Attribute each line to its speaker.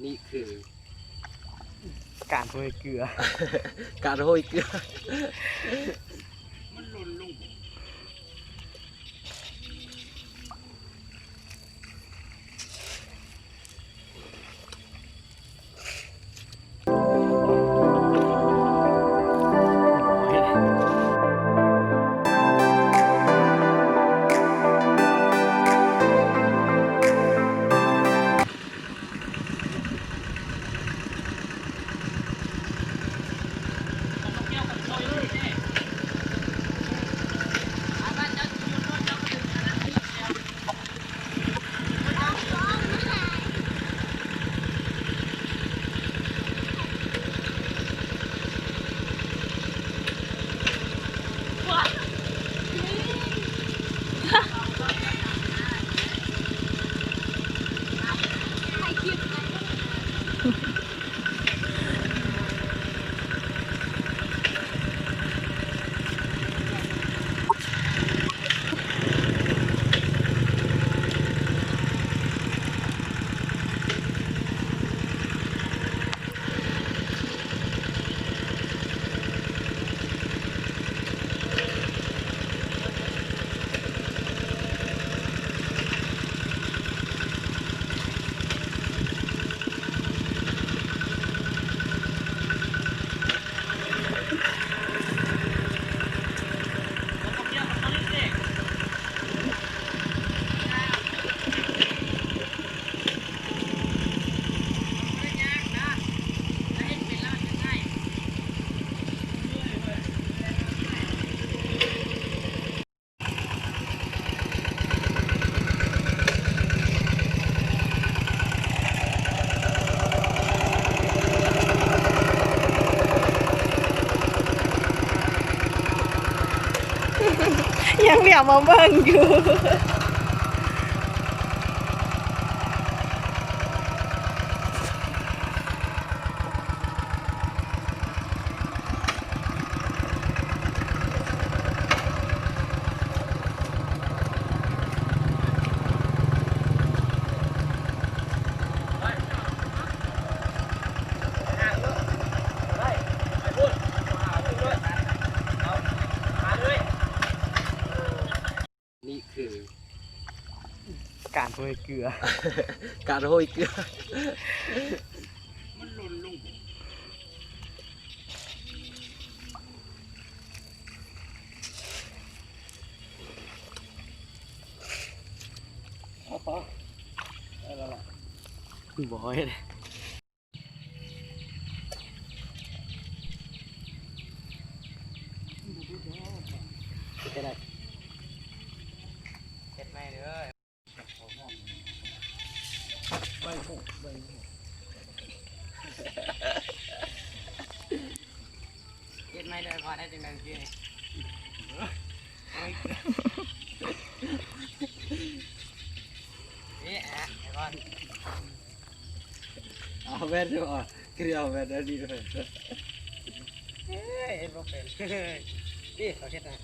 Speaker 1: นี่คือ
Speaker 2: การโรยเกลือ
Speaker 1: การโรยเกลือมันหล่นลง
Speaker 3: ยังเหลียวมาเบิ่งอยู่
Speaker 1: นี่คือ
Speaker 2: การโรยเกลือ
Speaker 1: การโรยเกลือมันหล่นลง
Speaker 2: บ่อยเลยจะได้เจ็ดแม่เลยใบหูใบหูเจ็ดแม่เลยก่อนได้จังไงพี่นี่อ่ะเดี๋ยวก่อนเอาแว่นด้วยอ่ะเกลียวแว่นได้ดีด้วยเฮ้ยเอ็นบอกเป็นนี่เขาเช็ดนะ